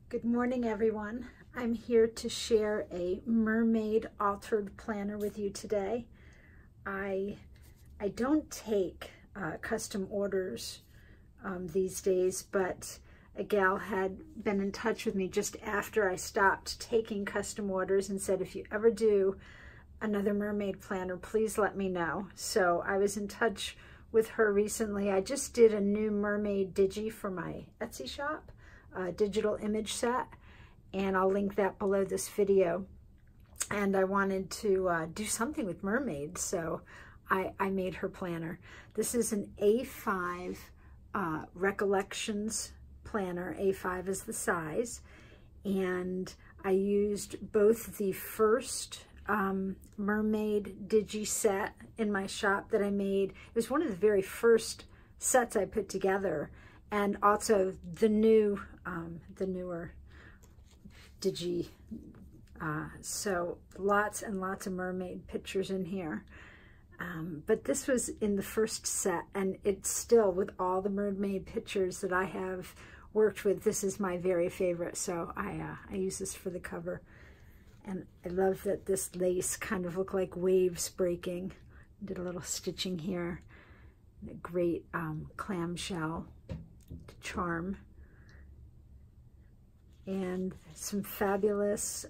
Good morning, everyone. I'm here to share a Mermaid altered planner with you today. I don't take custom orders these days, but a gal had been in touch with me just after I stopped taking custom orders and said, if you ever do another Mermaid planner, please let me know. So I was in touch with her recently. I just did a new Mermaid digi for my Etsy shop. Digital image set, and I'll link that below this video. And I wanted to do something with mermaids, so I made her planner. This is an A5 Recollections planner. A5 is the size, and I used both the first Mermaid digi set in my shop that I made. It was one of the very first sets I put together, and also the newer digi. So lots and lots of mermaid pictures in here. But this was in the first set, and it's still, with all the mermaid pictures that I have worked with, this is my very favorite. So I use this for the cover. And I love that this lace kind of looked like waves breaking. Did a little stitching here. A great clamshell charm, and some fabulous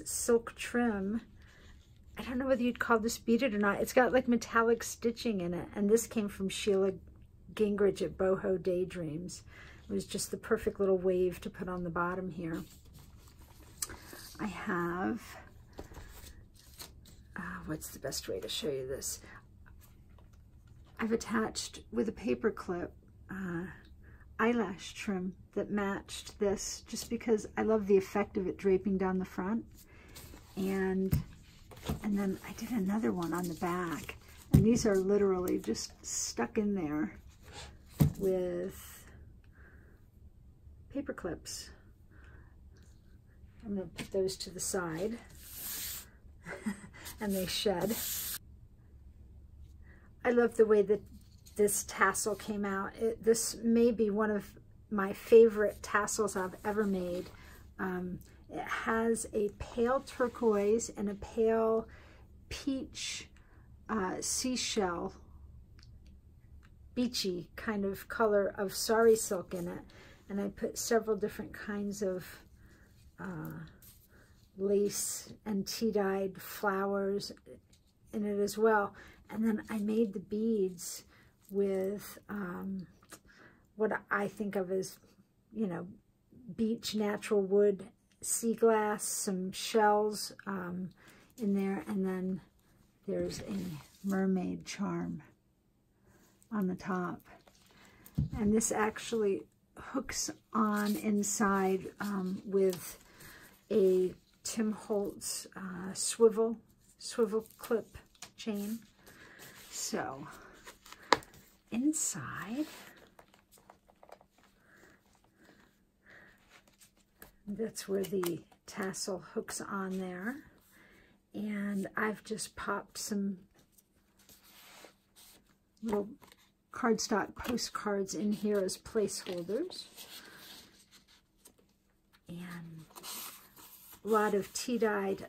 silk trim. I don't know whether you'd call this beaded or not. It's got like metallic stitching in it, and this came from Sheila Gingrich at Boho Daydreams. It was just the perfect little wave to put on the bottom here. I have, what's the best way to show you this? I've attached with a paper clip eyelash trim that matched this, just because I love the effect of it draping down the front. And then I did another one on the back, and these are literally just stuck in there with paper clips. I'm going to put those to the side and they shed. I love the way that this tassel came out. This may be one of my favorite tassels I've ever made. It has a pale turquoise and a pale peach seashell, beachy kind of color of sari silk in it. And I put several different kinds of lace and tea-dyed flowers in it as well. And then I made the beads with what I think of as, you know, beach natural wood sea glass, some shells in there, and then there's a mermaid charm on the top. And this actually hooks on inside with a Tim Holtz swivel clip chain. So inside, that's where the tassel hooks on there. And I've just popped some little cardstock postcards in here as placeholders. And a lot of tea-dyed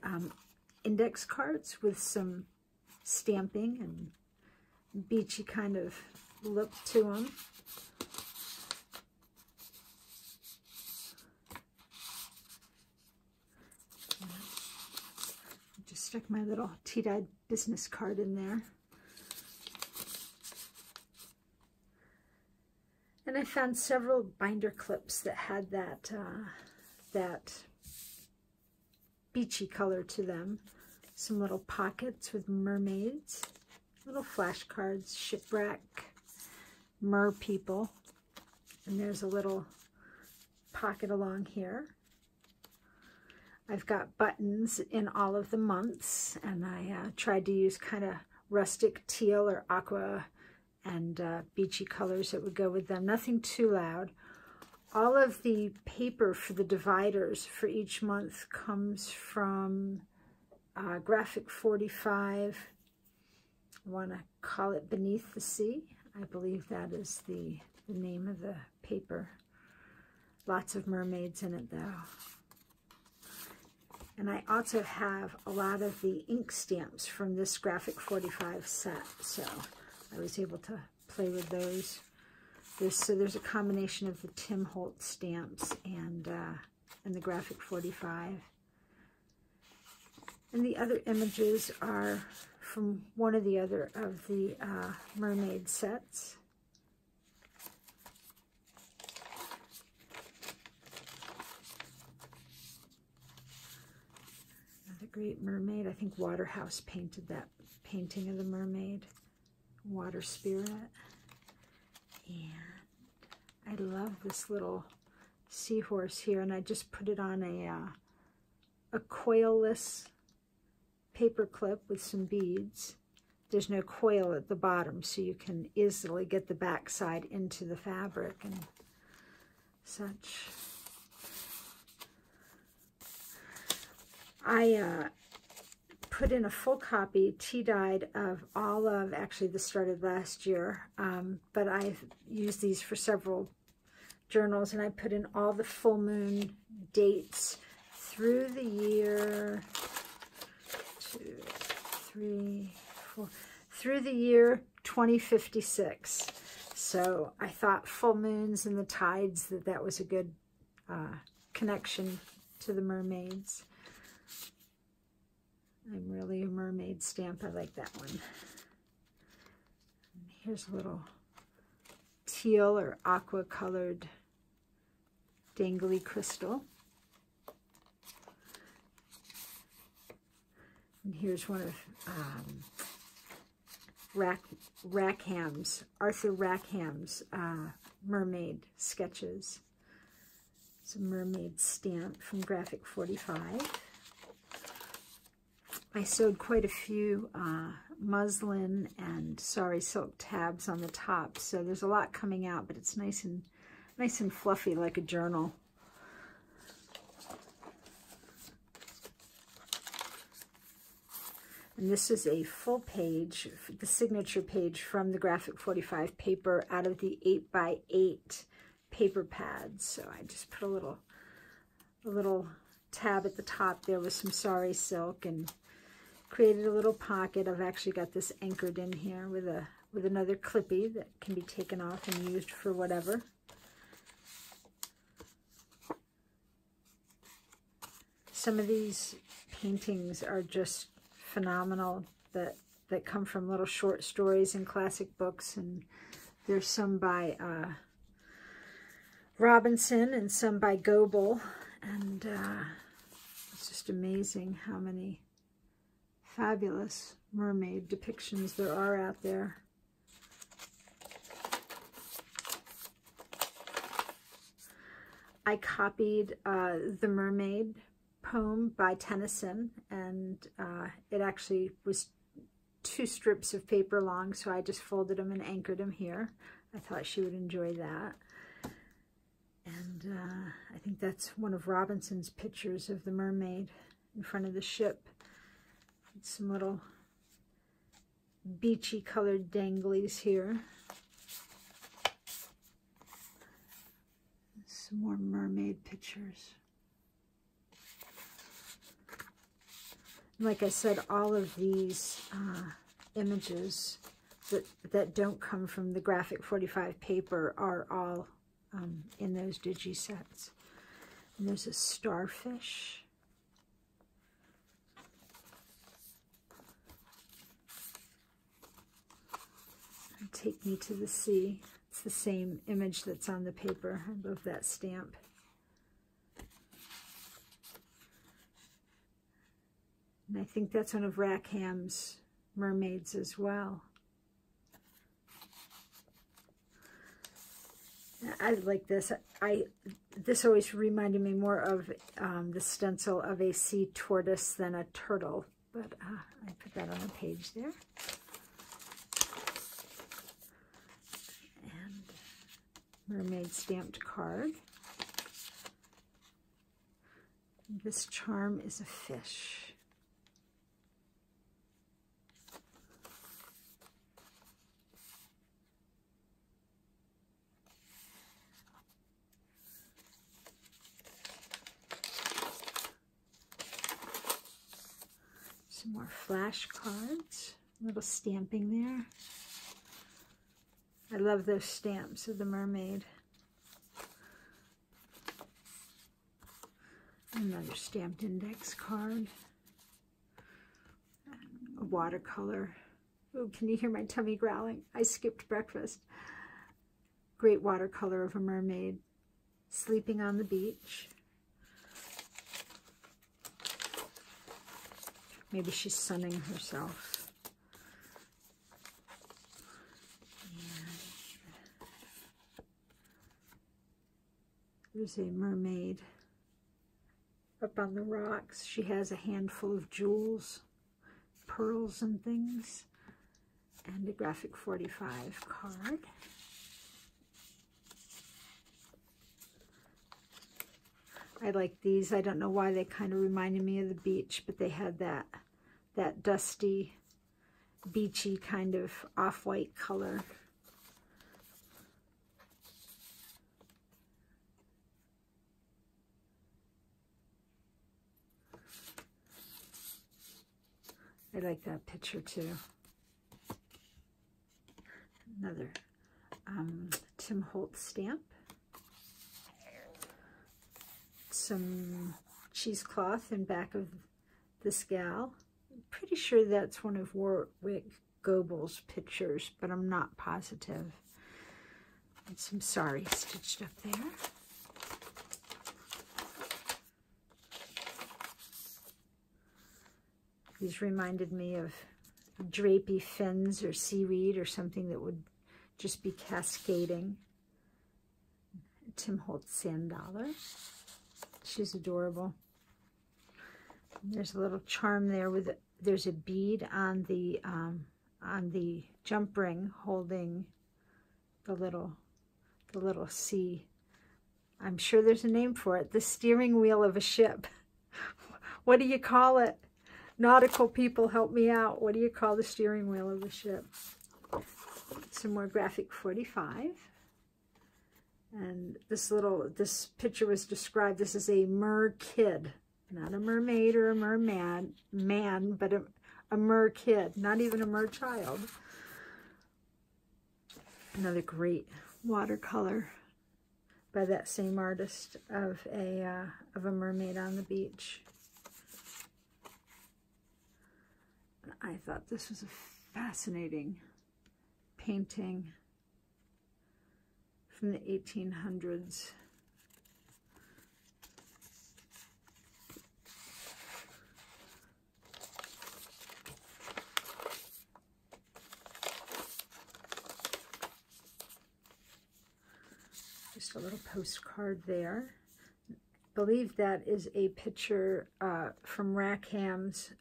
index cards with some stamping and beachy kind of look to them. Just stuck my little tea-dyed business card in there. And I found several binder clips that had that beachy color to them. Some little pockets with mermaids, little flashcards, shipwreck, mer people, and there's a little pocket along here. I've got buttons in all of the months, and I tried to use kind of rustic teal or aqua and beachy colors that would go with them. Nothing too loud. All of the paper for the dividers for each month comes from Graphic 45. I want to call it Beneath the Sea. I believe that is the name of the paper. Lots of mermaids in it though. And I also have a lot of the ink stamps from this Graphic 45 set, so I was able to play with those. So there's a combination of the Tim Holtz stamps and the Graphic 45. And the other images are from one of the other of the mermaid sets. Another great mermaid. I think Waterhouse painted that painting of the mermaid, Water Spirit. And I love this little seahorse here, and I just put it on a coilless paper clip with some beads. There's no coil at the bottom, so you can easily get the back side into the fabric and such. I put in a full copy, tea-dyed, of all of, actually this started last year, but I've used these for several journals, and I put in all the full moon dates through the year, 2, 3, 4, through the year 2056. So I thought full moons and the tides, that was a good connection to the mermaids. I'm really a mermaid stamp. I like that one. Here's a little teal or aqua colored dangly crystal. And here's one of Arthur Rackham's mermaid sketches. It's a mermaid stamp from Graphic 45. I sewed quite a few muslin and sari silk tabs on the top, so there's a lot coming out, but it's nice and fluffy like a journal. And this is a full page, the signature page from the Graphic 45 paper out of the 8x8 paper pads. So I just put a little tab at the top there with some sari silk and created a little pocket. I've actually got this anchored in here with another clippy that can be taken off and used for whatever. Some of these paintings are just phenomenal, that come from little short stories and classic books, and there's some by Robinson and some by Goebel, and it's just amazing how many fabulous mermaid depictions there are out there. I copied the Mermaid poem by Tennyson, and it actually was 2 strips of paper long, so I just folded them and anchored them here. I thought she would enjoy that. And I think that's one of Robinson's pictures of the mermaid in front of the ship. Some little beachy colored danglies here. Some more mermaid pictures. Like I said, all of these images that don't come from the Graphic 45 paper are all in those digi sets. And there's a starfish. Take Me to the Sea. It's the same image that's on the paper. I love that stamp. And I think that's one of Rackham's mermaids as well. I like this. This always reminded me more of the stencil of a sea tortoise than a turtle, but I put that on the page there. Mermaid stamped card. This charm is a fish. Some more flashcards, a little stamping there. I love those stamps of the mermaid. Another stamped index card. A watercolor. Oh, can you hear my tummy growling? I skipped breakfast. Great watercolor of a mermaid sleeping on the beach. Maybe she's sunning herself. There's a mermaid up on the rocks. She has a handful of jewels, pearls and things, and a graphic 45 card. I like these. I don't know why they kind of reminded me of the beach, but they had that dusty, beachy kind of off-white color. I like that picture too. Another Tim Holtz stamp. Some cheesecloth in back of this gal. I'm pretty sure that's one of Warwick Goebel's pictures, but I'm not positive. And some sari stitched up there. These reminded me of drapey fins or seaweed or something that would just be cascading. Tim Holtz sand dollar. She's adorable. And there's a little charm there with there's a bead on the jump ring holding the little sea. I'm sure there's a name for it. The steering wheel of a ship. What do you call it? Nautical people, help me out. What do you call the steering wheel of a ship? Some more graphic 45. And this picture was described, this is a mer kid, not a mermaid or a merman, but a mer kid, not even a mer child. Another great watercolor by that same artist of a mermaid on the beach. I thought this was a fascinating painting from the 1800s. Just a little postcard there. I believe that is a picture from Rackham's,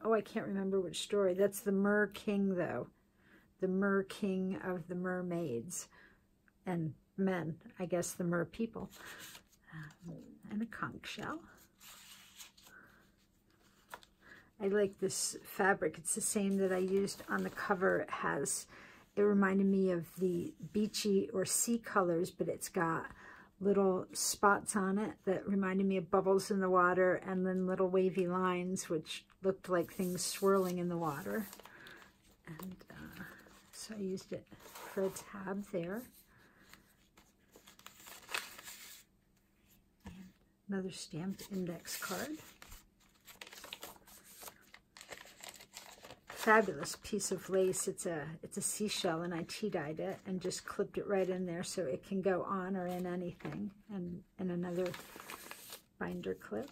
oh, I can't remember which story. That's the Mer King, though. The Mer King of the mermaids. And men, I guess the mer people. And a conch shell. I like this fabric. It's the same that I used on the cover. It reminded me of the beachy or sea colors, but it's got little spots on it that reminded me of bubbles in the water, and then little wavy lines, which looked like things swirling in the water. And so I used it for a tab there. Another stamped index card. Fabulous piece of lace. It's a seashell, and I tea-dyed it and just clipped it right in there so it can go on or in anything. And another binder clip.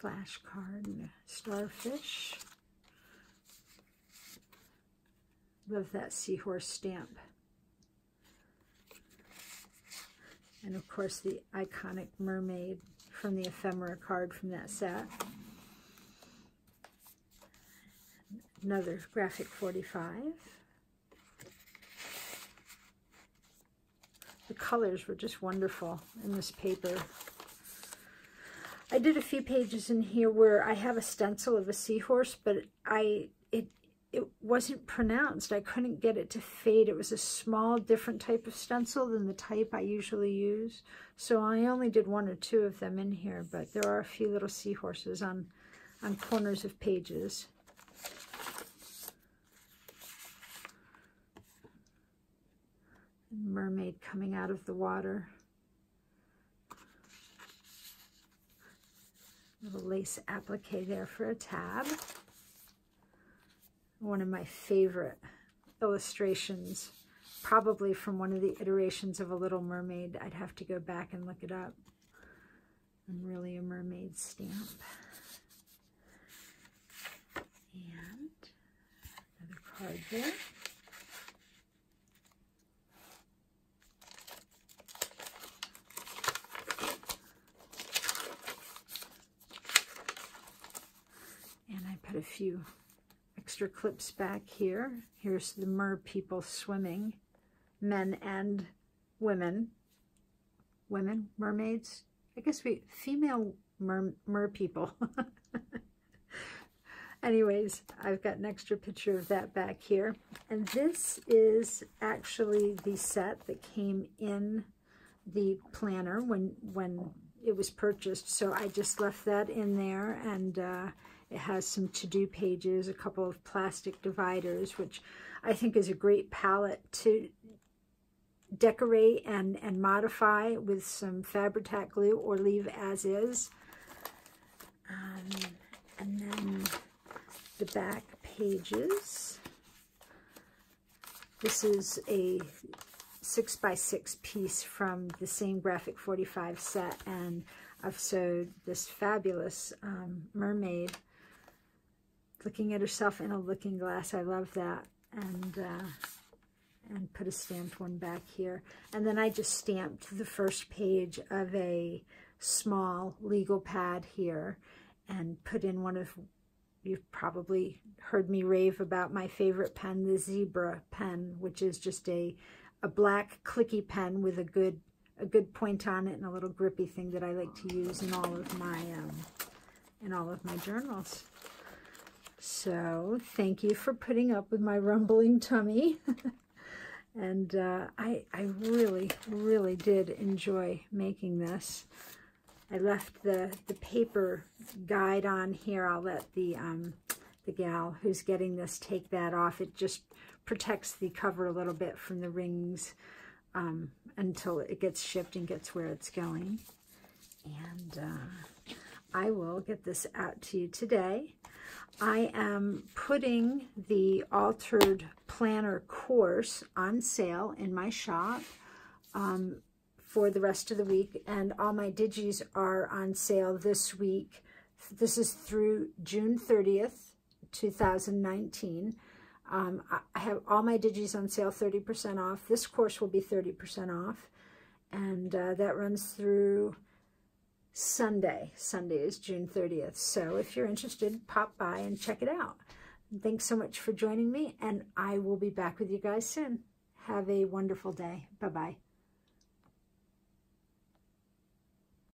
Flash card and a starfish. Love that seahorse stamp. And of course the iconic mermaid from the ephemera card from that set. Another graphic 45. The colors were just wonderful in this paper. I did a few pages in here where I have a stencil of a seahorse, but it wasn't pronounced. I couldn't get it to fade. It was a small, different type of stencil than the type I usually use. So I only did 1 or 2 of them in here, but there are a few little seahorses on corners of pages. Mermaid coming out of the water. Little lace applique there for a tab. One of my favorite illustrations, probably from one of the iterations of A Little Mermaid. I'd have to go back and look it up. And really a mermaid stamp. And another card there. And I put a few extra clips back here. Here's the mer people swimming, men and women. Women, mermaids. I guess female mer people. Anyways, I've got an extra picture of that back here. And this is actually the set that came in the planner when it was purchased. So I just left that in there, and it has some to-do pages, a couple of plastic dividers, which I think is a great palette to decorate and modify with some Fabri-Tac glue or leave as is. And then the back pages. This is a 6x6 piece from the same Graphic 45 set, and I've sewed this fabulous mermaid looking at herself in a looking glass. I love that. And put a stamped one back here. And then I just stamped the first page of a small legal pad here and put in one of, you've probably heard me rave about my favorite pen, the Zebra pen, which is just a black clicky pen with a good point on it and a little grippy thing that I like to use in all of my journals. So thank you for putting up with my rumbling tummy. And I really, really did enjoy making this. I left the paper guide on here. I'll let the gal who's getting this take that off. It just protects the cover a little bit from the rings until it gets shipped and gets where it's going. And I will get this out to you today. I am putting the Altered Planner course on sale in my shop for the rest of the week, and all my digis are on sale this week. This is through June 30th, 2019. I have all my digis on sale 30% off. This course will be 30% off, and that runs through Sunday. Sunday is June 30th. So if you're interested, pop by and check it out. Thanks so much for joining me, and I will be back with you guys soon. Have a wonderful day. Bye-bye.